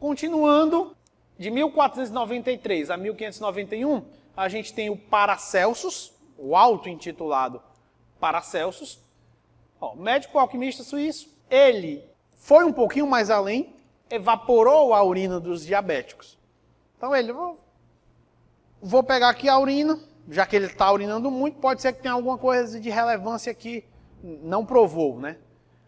Continuando, de 1493 a 1591, a gente tem o Paracelsus, o auto-intitulado Paracelsus, médico alquimista suíço. Ele foi um pouquinho mais além, evaporou a urina dos diabéticos. Então ele, vou pegar aqui a urina, já que ele está urinando muito, pode ser que tenha alguma coisa de relevância que não provou, né?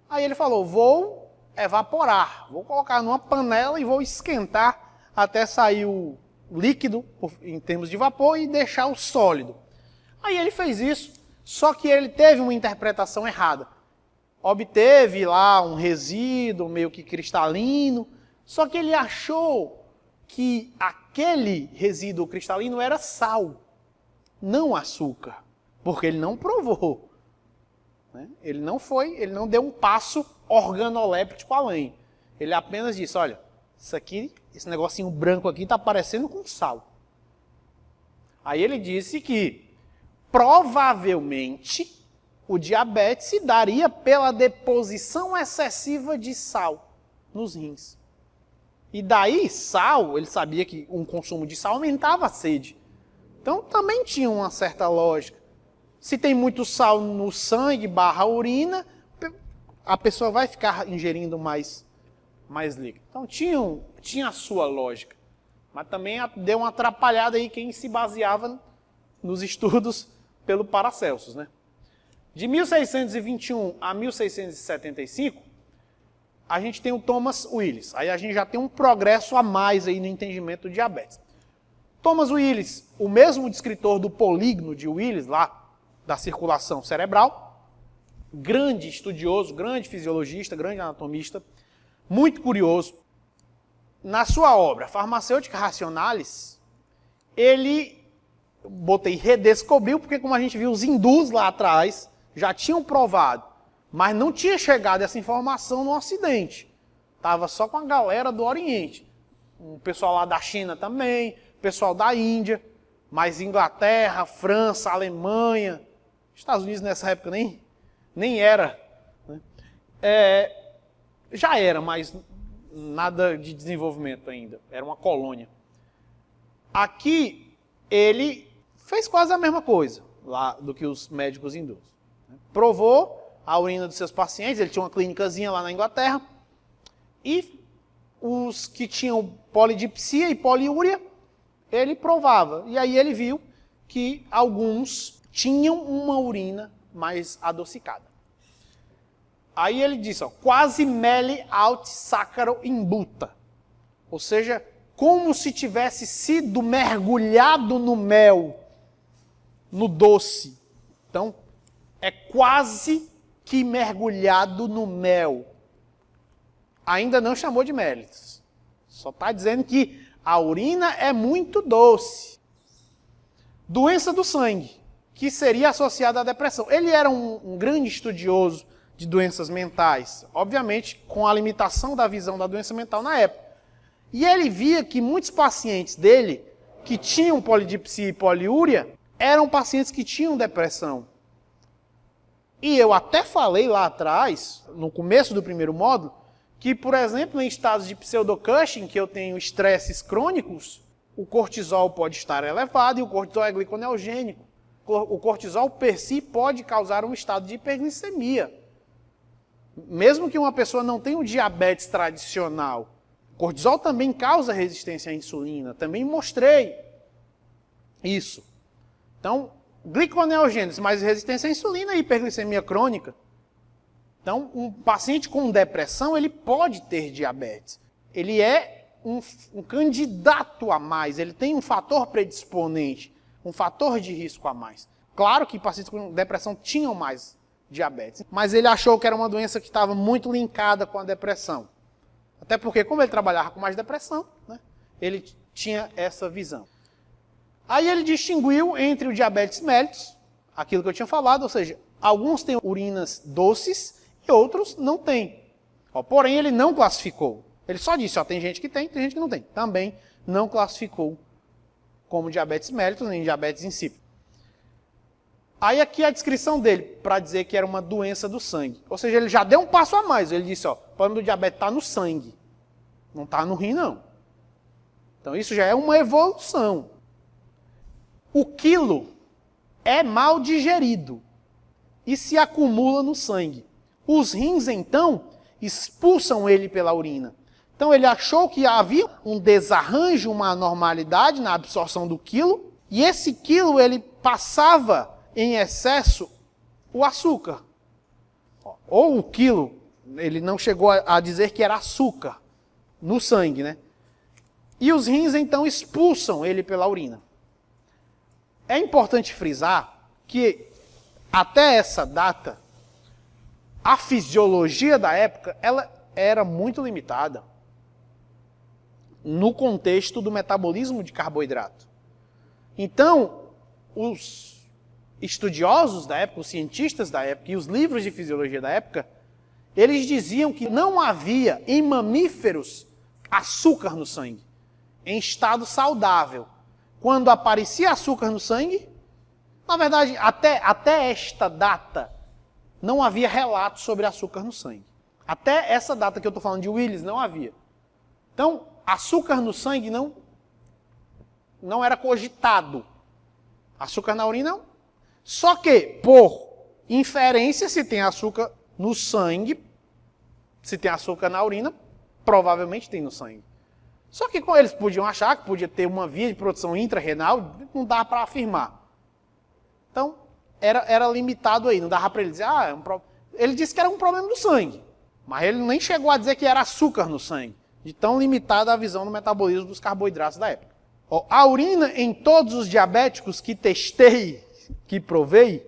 Aí ele falou, vou evaporar, vou colocar numa panela e vou esquentar até sair o líquido, em termos de vapor, e deixar o sólido. Aí ele fez isso, só que ele teve uma interpretação errada. Obteve lá um resíduo meio que cristalino, só que ele achou que aquele resíduo cristalino era sal, não açúcar, porque ele não provou. Né? Ele não deu um passo organoléptico além. Ele apenas disse, olha, isso aqui, esse negocinho branco aqui está parecendo com sal. Aí ele disse que provavelmente o diabetes se daria pela deposição excessiva de sal nos rins. E daí, sal, ele sabia que um consumo de sal aumentava a sede. Então também tinha uma certa lógica. Se tem muito sal no sangue / urina, a pessoa vai ficar ingerindo mais líquido. Então tinha a sua lógica. Mas também deu uma atrapalhada aí quem se baseava nos estudos pelo Paracelsus, né? De 1621 a 1675, a gente tem o Thomas Willis. Aí a gente já tem um progresso a mais aí no entendimento do diabetes. Thomas Willis, o mesmo descritor do polígono de Willis, lá da circulação cerebral, grande estudioso, grande fisiologista, grande anatomista, muito curioso. Na sua obra Farmacêutica Rationalis, ele, redescobriu, porque como a gente viu, os hindus lá atrás já tinham provado, mas não tinha chegado essa informação no Ocidente. Estava só com a galera do Oriente. O pessoal lá da China também, o pessoal da Índia, mas Inglaterra, França, Alemanha, Estados Unidos nessa época nem era. Né? Já era, mas nada de desenvolvimento ainda. Era uma colônia. Aqui, ele fez quase a mesma coisa lá do que os médicos hindus. Provou a urina dos seus pacientes, ele tinha uma clínicazinha lá na Inglaterra, e os que tinham polidipsia e poliúria, ele provava. E aí ele viu que alguns tinham uma urina mais adocicada. Aí ele disse, quasi meli aut saccaro imbuta. Ou seja, como se tivesse sido mergulhado no mel, no doce. Então, é quase que mergulhado no mel. Ainda não chamou de méritos. Só está dizendo que a urina é muito doce. Doença do sangue, que seria associada à depressão. Ele era um grande estudioso de doenças mentais, obviamente com a limitação da visão da doença mental na época. E ele via que muitos pacientes dele, que tinham polidipsia e poliúria, eram pacientes que tinham depressão. E eu até falei lá atrás, no começo do primeiro módulo, que, por exemplo, em estados de pseudo-Cushing, que eu tenho estresses crônicos, o cortisol pode estar elevado e o cortisol é gliconeogênico. O cortisol per si pode causar um estado de hiperglicemia. Mesmo que uma pessoa não tenha o diabetes tradicional, o cortisol também causa resistência à insulina. Também mostrei isso. Então, gliconeogênese mais resistência à insulina e hiperglicemia crônica. Então, um paciente com depressão, ele pode ter diabetes. Ele é um candidato a mais, ele tem um fator predisponente, um fator de risco a mais. Claro que pacientes com depressão tinham mais diabetes, mas ele achou que era uma doença que estava muito linkada com a depressão. Até porque, como ele trabalhava com mais depressão, né, ele tinha essa visão. Aí ele distinguiu entre o diabetes mellitus, aquilo que eu tinha falado, ou seja, alguns têm urinas doces e outros não têm. Porém, ele não classificou. Ele só disse, tem gente que tem gente que não tem. Também não classificou como diabetes mellitus nem diabetes insípido. Aí aqui a descrição dele, para dizer que era uma doença do sangue. Ou seja, ele já deu um passo a mais. Ele disse, o problema do diabetes está no sangue. Não está no rim, não. Então isso já é uma evolução. O quilo é mal digerido e se acumula no sangue. Os rins, então, expulsam ele pela urina. Então ele achou que havia um desarranjo, uma anormalidade na absorção do quilo, e esse quilo ele passava em excesso o açúcar. Ou o quilo, ele não chegou a dizer que era açúcar no sangue, né? E os rins então expulsam ele pela urina. É importante frisar que até essa data, a fisiologia da época, ela era muito limitada no contexto do metabolismo de carboidrato. Então, os estudiosos da época, os cientistas da época e os livros de fisiologia da época, eles diziam que não havia em mamíferos açúcar no sangue, em estado saudável. Quando aparecia açúcar no sangue, na verdade, até esta data, não havia relato sobre açúcar no sangue. Até essa data que eu estou falando de Willis, não havia. Então, açúcar no sangue não era cogitado. Açúcar na urina, não. Só que, por inferência, se tem açúcar no sangue, se tem açúcar na urina, provavelmente tem no sangue. Só que como eles podiam achar que podia ter uma via de produção intrarrenal, não dava para afirmar. Então, era limitado aí, não dava para ele dizer, ele disse que era um problema do sangue, mas ele nem chegou a dizer que era açúcar no sangue, de tão limitada a visão do metabolismo dos carboidratos da época. A urina em todos os diabéticos que testei, que provei,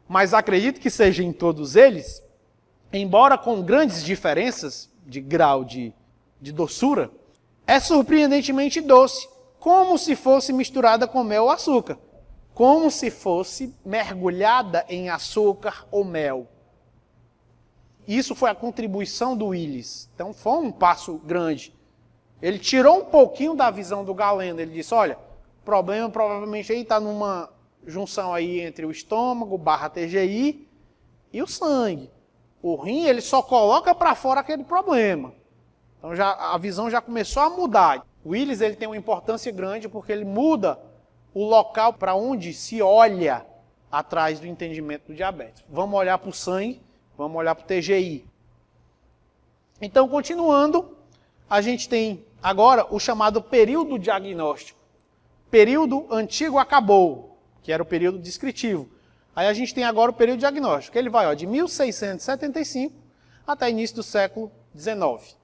mas acredito que seja em todos eles, embora com grandes diferenças de grau de doçura, é surpreendentemente doce, como se fosse misturada com mel ou açúcar. Como se fosse mergulhada em açúcar ou mel. Isso foi a contribuição do Willis. Então foi um passo grande. Ele tirou um pouquinho da visão do Galeno. Ele disse, olha, o problema provavelmente aí está numa junção aí entre o estômago, /TGI e o sangue. O rim, ele só coloca para fora aquele problema. Então a visão já começou a mudar. O Willis, ele tem uma importância grande porque ele muda o local para onde se olha atrás do entendimento do diabetes. Vamos olhar para o sangue, vamos olhar para o TGI. Então, continuando, a gente tem agora o chamado período diagnóstico. Período antigo acabou, que era o período descritivo. Aí a gente tem agora o período diagnóstico. Ele vai de 1675 até início do século XIX.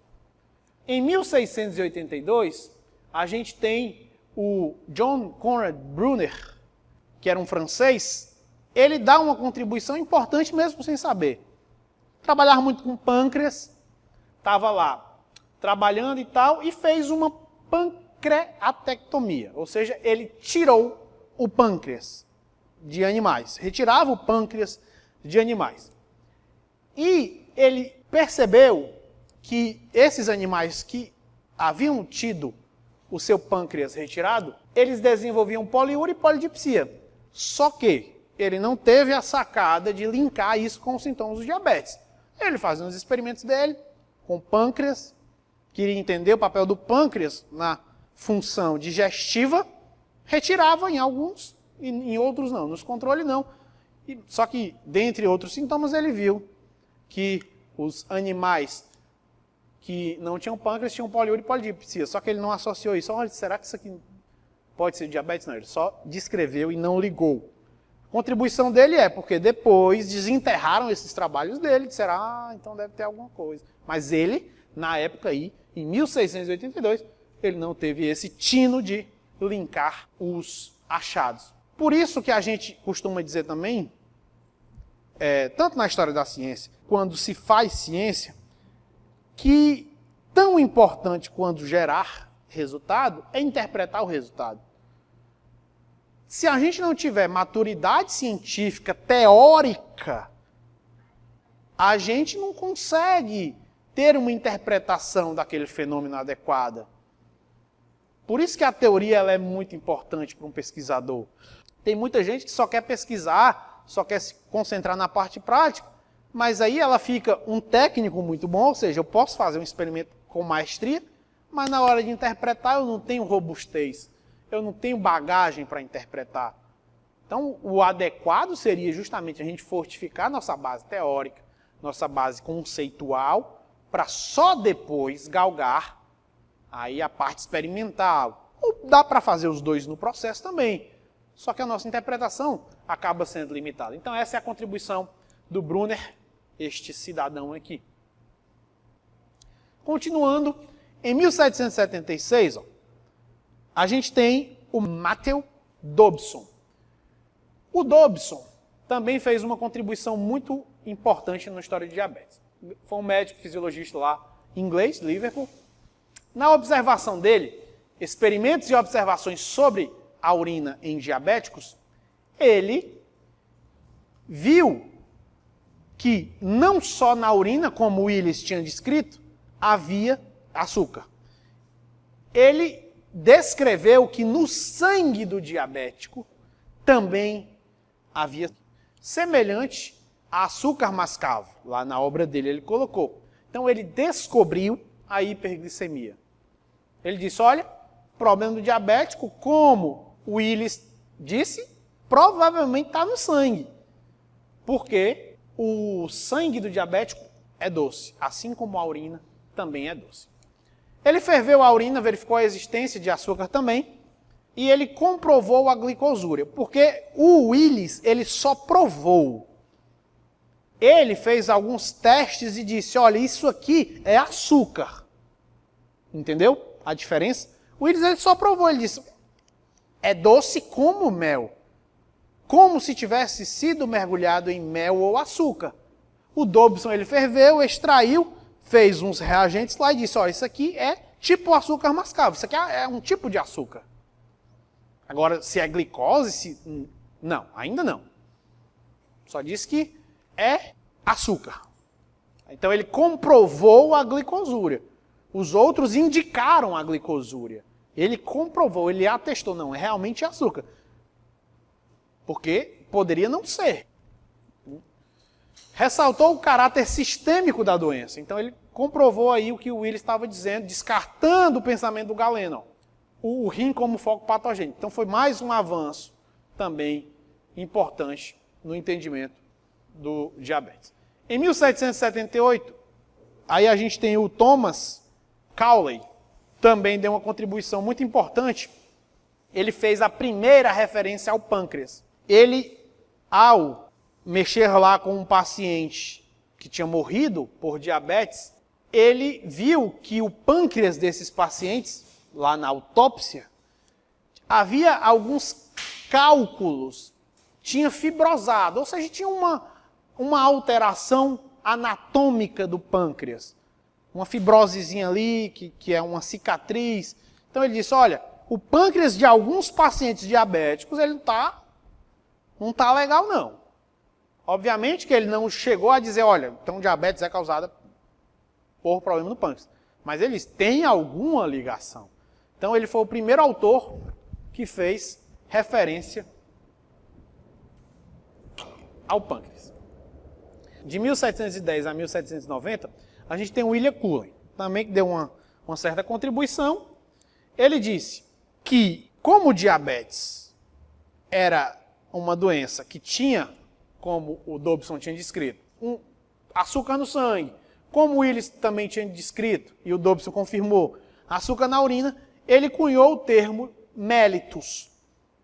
Em 1682, a gente tem o John Conrad Brunner, que era um francês, ele dá uma contribuição importante mesmo sem saber. Trabalhava muito com pâncreas, estava lá trabalhando e tal, e fez uma pancreatectomia, ou seja, ele tirou o pâncreas de animais, retirava o pâncreas de animais. E ele percebeu que esses animais que haviam tido o seu pâncreas retirado, eles desenvolviam poliúria e polidipsia. Só que ele não teve a sacada de linkar isso com os sintomas do diabetes. Ele fazia os experimentos dele com pâncreas, queria entender o papel do pâncreas na função digestiva, retirava em alguns e em outros não, nos controles não. Só que, dentre outros sintomas, ele viu que os animais que não tinham pâncreas tinham poliúria e polidipsia. Só que ele não associou isso. Olha, será que isso aqui pode ser diabetes? Não, ele só descreveu e não ligou. A contribuição dele é porque depois desenterraram esses trabalhos dele, disseram, então deve ter alguma coisa. Mas ele, na época aí, em 1682, ele não teve esse tino de linkar os achados. Por isso que a gente costuma dizer também, tanto na história da ciência, quando se faz ciência, que tão importante quanto gerar resultado é interpretar o resultado. Se a gente não tiver maturidade científica teórica, a gente não consegue ter uma interpretação daquele fenômeno adequada. Por isso que a teoria ela é muito importante para um pesquisador. Tem muita gente que só quer pesquisar, só quer se concentrar na parte prática, mas aí ela fica um técnico muito bom, ou seja, eu posso fazer um experimento com maestria, mas na hora de interpretar eu não tenho robustez, eu não tenho bagagem para interpretar. Então, o adequado seria justamente a gente fortificar nossa base teórica, nossa base conceitual, para só depois galgar aí a parte experimental. Ou dá para fazer os dois no processo também, só que a nossa interpretação acaba sendo limitada. Então, essa é a contribuição do Brunner, este cidadão aqui. Continuando, em 1776, a gente tem o Matthew Dobson. O Dobson também fez uma contribuição muito importante na história de diabetes. Foi um médico fisiologista lá, inglês, Liverpool. Na observação dele, experimentos e observações sobre a urina em diabéticos, ele viu que não só na urina, como o Willis tinha descrito, havia açúcar. Ele descreveu que no sangue do diabético também havia, semelhante a açúcar mascavo. Lá na obra dele ele colocou. Então ele descobriu a hiperglicemia. Ele disse, olha, problema do diabético, como o Willis disse, provavelmente está no sangue. Porque o sangue do diabético é doce, assim como a urina também é doce. Ele ferveu a urina, verificou a existência de açúcar também, e ele comprovou a glicosúria, porque o Willis, ele só provou. Ele fez alguns testes e disse, olha, isso aqui é açúcar. Entendeu a diferença? O Willis, ele só provou, ele disse, é doce como mel. Como se tivesse sido mergulhado em mel ou açúcar. O Dobson, ele ferveu, extraiu, fez uns reagentes lá e disse, olha, isso aqui é tipo açúcar mascavo, isso aqui é um tipo de açúcar. Agora, se é glicose, não, ainda não. Só disse que é açúcar. Então ele comprovou a glicosúria. Os outros indicaram a glicosúria. Ele comprovou, ele atestou, não, é realmente açúcar. Porque poderia não ser. Ressaltou o caráter sistêmico da doença. Então ele comprovou aí o que o Willis estava dizendo, descartando o pensamento do Galeno. O rim como foco patogênico. Então foi mais um avanço também importante no entendimento do diabetes. Em 1778, aí a gente tem o Thomas Cowley, também deu uma contribuição muito importante. Ele fez a primeira referência ao pâncreas. Ele, ao mexer lá com um paciente que tinha morrido por diabetes, ele viu que o pâncreas desses pacientes, lá na autópsia, havia alguns cálculos, tinha fibrosado, ou seja, tinha uma alteração anatômica do pâncreas. Uma fibrosezinha ali, que é uma cicatriz. Então ele disse, olha, o pâncreas de alguns pacientes diabéticos, ele não tá legal não. Obviamente que ele não chegou a dizer, olha, então diabetes é causada por problema no pâncreas. Mas eles têm alguma ligação. Então ele foi o primeiro autor que fez referência ao pâncreas. De 1710 a 1790, a gente tem o William Cullen, também que deu uma certa contribuição. Ele disse que, como o diabetes era uma doença que tinha, como o Dobson tinha descrito, um açúcar no sangue, como o Willis também tinha descrito, e o Dobson confirmou, açúcar na urina, ele cunhou o termo mellitus.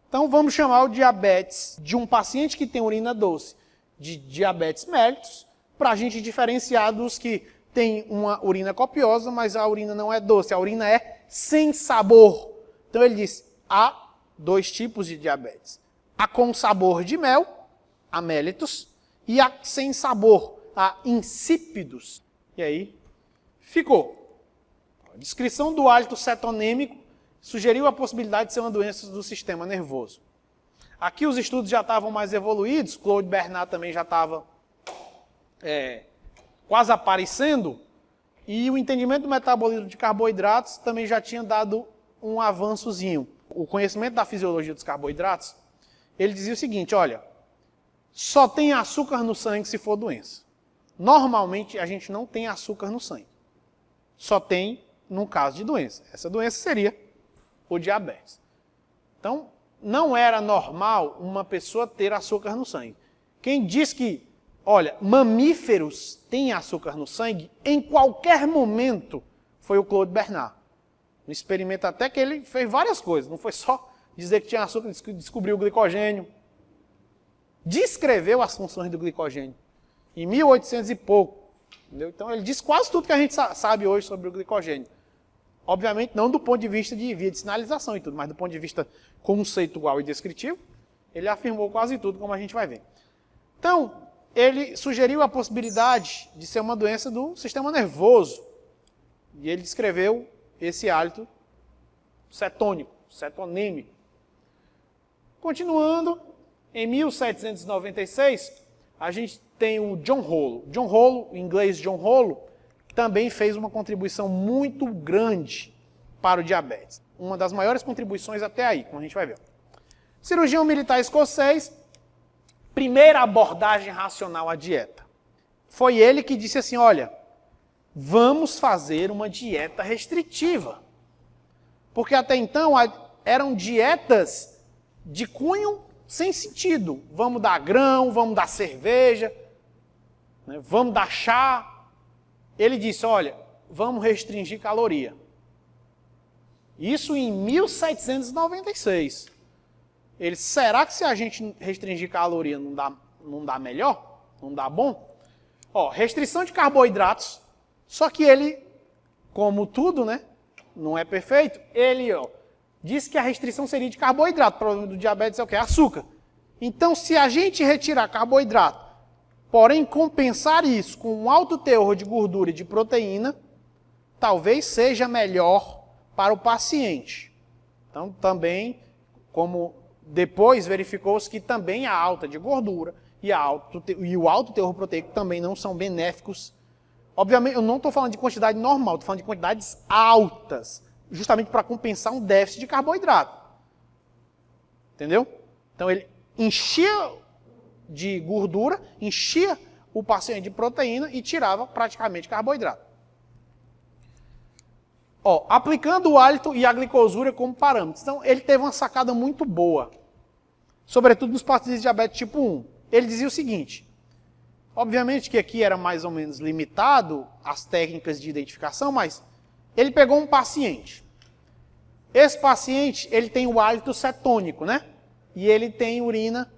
Então vamos chamar o diabetes de um paciente que tem urina doce de diabetes mellitus, para a gente diferenciar dos que tem uma urina copiosa, mas a urina não é doce, a urina é sem sabor. Então ele diz, há dois tipos de diabetes. A com sabor de mel, a mellitus, e a sem sabor, a insípidos. E aí, ficou. A descrição do hálito cetonêmico sugeriu a possibilidade de ser uma doença do sistema nervoso. Aqui os estudos já estavam mais evoluídos, Claude Bernard também já estava quase aparecendo, e o entendimento do metabolismo de carboidratos também já tinha dado um avançozinho. O conhecimento da fisiologia dos carboidratos, ele dizia o seguinte, olha, só tem açúcar no sangue se for doença. Normalmente a gente não tem açúcar no sangue. Só tem num caso de doença. Essa doença seria o diabetes. Então, não era normal uma pessoa ter açúcar no sangue. Quem diz que, olha, mamíferos têm açúcar no sangue, em qualquer momento, foi o Claude Bernard. Um experimento até que ele fez várias coisas, não foi só dizer que tinha açúcar, descobriu o glicogênio. Descreveu as funções do glicogênio em 1800 e pouco. Entendeu? Então ele diz quase tudo que a gente sabe hoje sobre o glicogênio. Obviamente não do ponto de vista de via de sinalização e tudo, mas do ponto de vista conceitual e descritivo, ele afirmou quase tudo, como a gente vai ver. Então, ele sugeriu a possibilidade de ser uma doença do sistema nervoso. E ele descreveu esse hálito cetônico, cetonêmico. Continuando, em 1796, a gente tem o John Rollo. John Rollo, em inglês John Rollo, também fez uma contribuição muito grande para o diabetes. Uma das maiores contribuições até aí, como a gente vai ver. Cirurgião militar escocês, primeira abordagem racional à dieta. Foi ele que disse assim, olha, vamos fazer uma dieta restritiva. Porque até então eram dietas de cunho sem sentido. Vamos dar grão, vamos dar cerveja, né, vamos dar chá. Ele disse, olha, vamos restringir caloria. Isso em 1796. Ele, será que se a gente restringir caloria não dá melhor? Não dá bom? Ó, restrição de carboidratos, só que ele, como tudo, né, não é perfeito, ele disse que a restrição seria de carboidrato. O problema do diabetes é o quê? Açúcar. Então, se a gente retirar carboidrato, porém compensar isso com um alto teor de gordura e de proteína, talvez seja melhor para o paciente. Então, também, como depois verificou-se que também a alta de gordura e o alto teor proteico também não são benéficos. Obviamente, eu não estou falando de quantidade normal, estou falando de quantidades altas, justamente para compensar um déficit de carboidrato. Entendeu? Então, ele enchia de gordura, enchia o paciente de proteína e tirava praticamente carboidrato. Ó, aplicando o hálito e a glicosúria como parâmetros. Então, ele teve uma sacada muito boa, sobretudo nos pacientes de diabetes tipo 1. Ele dizia o seguinte, obviamente que aqui era mais ou menos limitado as técnicas de identificação, mas ele pegou um paciente. Esse paciente, ele tem o hálito cetônico, né? E ele tem urina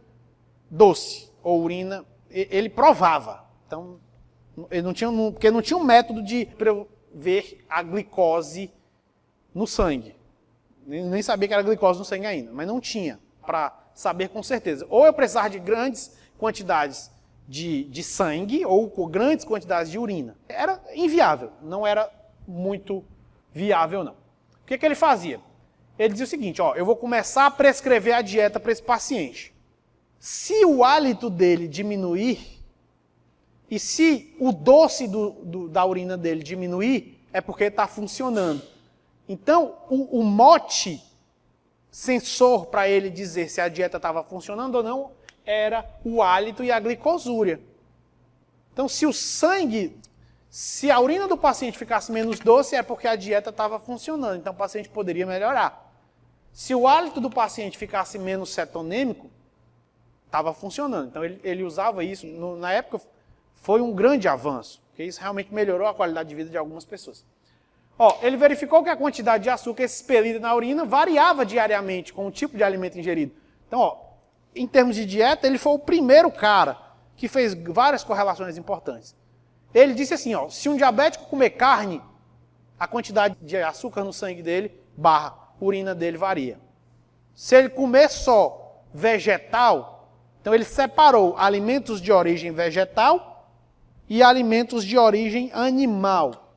doce, ou urina, ele provava. Então, ele não tinha, porque não tinha um método de ver a glicose no sangue. Nem sabia que era glicose no sangue ainda, mas não tinha para saber com certeza. Ou eu precisava de grandes quantidades de sangue, ou com grandes quantidades de urina. Era inviável, não era muito viável não. O que ele fazia? Ele dizia o seguinte, ó, eu vou começar a prescrever a dieta para esse paciente. Se o hálito dele diminuir, e se o doce da urina dele diminuir, é porque está funcionando. Então, o mote sensor para ele dizer se a dieta estava funcionando ou não, era o hálito e a glicosúria. Então, se a urina do paciente ficasse menos doce, é porque a dieta estava funcionando, então o paciente poderia melhorar. Se o hálito do paciente ficasse menos cetonêmico, estava funcionando. Então ele usava isso, na época foi um grande avanço, porque isso realmente melhorou a qualidade de vida de algumas pessoas. Ó, ele verificou que a quantidade de açúcar expelida na urina variava diariamente com o tipo de alimento ingerido. Então, ó, em termos de dieta, ele foi o primeiro cara que fez várias correlações importantes. Ele disse assim, ó, se um diabético comer carne, a quantidade de açúcar no sangue dele, urina dele varia. Se ele comer só vegetal, então ele separou alimentos de origem vegetal e alimentos de origem animal.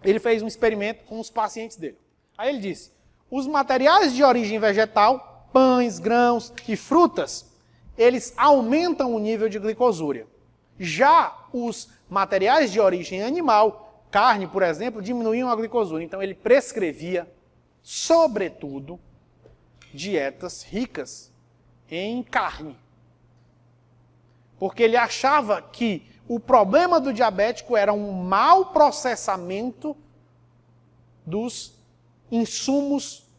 Ele fez um experimento com os pacientes dele. Aí ele disse, os materiais de origem vegetal, pães, grãos e frutas, eles aumentam o nível de glicosúria. Já os materiais de origem animal, carne, por exemplo, diminuíam a glicosúria. Então ele prescrevia, sobretudo, dietas ricas em carne. Porque ele achava que o problema do diabético era um mau processamento dos insumos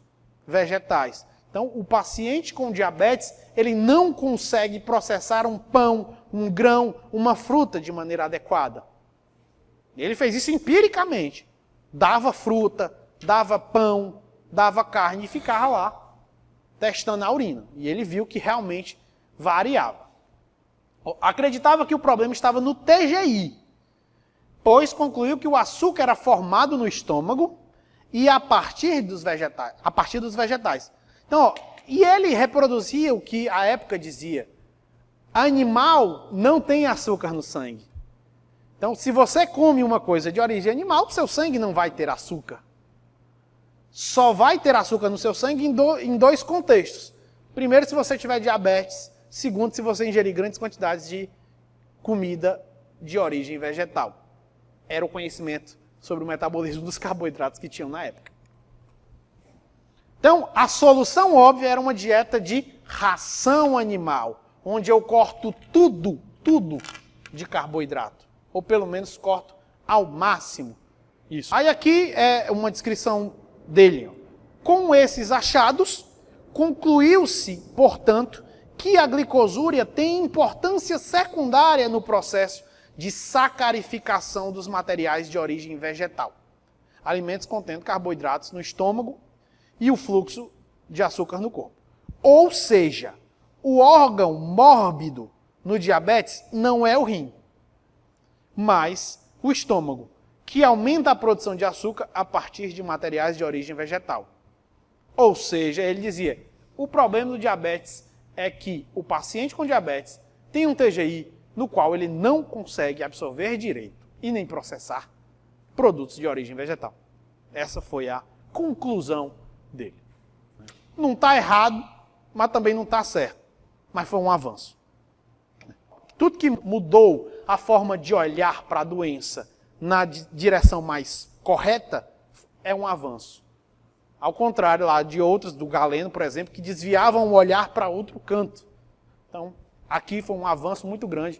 vegetais. Então, o paciente com diabetes, ele não consegue processar um pão, um grão, uma fruta de maneira adequada. Ele fez isso empiricamente. Dava fruta, dava pão, dava carne e ficava lá, testando a urina. E ele viu que realmente variava. Acreditava que o problema estava no TGI, pois concluiu que o açúcar era formado no estômago e a partir dos vegetais. Então, ó, e ele reproduzia o que a época dizia: animal não tem açúcar no sangue. Então, se você come uma coisa de origem animal, seu sangue não vai ter açúcar. Só vai ter açúcar no seu sangue em dois contextos. Primeiro, se você tiver diabetes. Segundo, se você ingerir grandes quantidades de comida de origem vegetal. Era o conhecimento sobre o metabolismo dos carboidratos que tinham na época. Então, a solução óbvia era uma dieta de ração animal, onde eu corto tudo de carboidrato. Ou pelo menos corto ao máximo isso. Aí aqui é uma descrição dele. Com esses achados, concluiu-se, portanto, que a glicosúria tem importância secundária no processo de sacarificação dos materiais de origem vegetal. Alimentos contendo carboidratos no estômago e o fluxo de açúcar no corpo. Ou seja, o órgão mórbido no diabetes não é o rim, mas o estômago, que aumenta a produção de açúcar a partir de materiais de origem vegetal. Ou seja, ele dizia, o problema do diabetes é que o paciente com diabetes tem um TGI no qual ele não consegue absorver direito e nem processar produtos de origem vegetal. Essa foi a conclusão dele. Não está errado, mas também não está certo. Mas foi um avanço. Tudo que mudou a forma de olhar para a doença na direção mais correta é um avanço. Ao contrário lá de outros, do Galeno, por exemplo, que desviavam o olhar para outro canto. Então, aqui foi um avanço muito grande.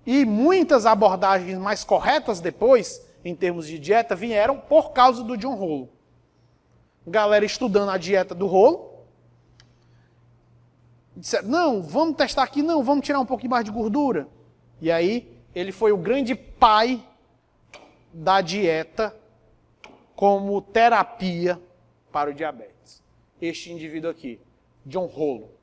E muitas abordagens mais corretas depois, em termos de dieta, vieram por causa do John Rolo. Galera estudando a dieta do Rolo. Disseram, não, vamos testar aqui, não, vamos tirar um pouquinho mais de gordura. E aí, ele foi o grande pai da dieta como terapia para o diabetes. Este indivíduo aqui, John Rolo.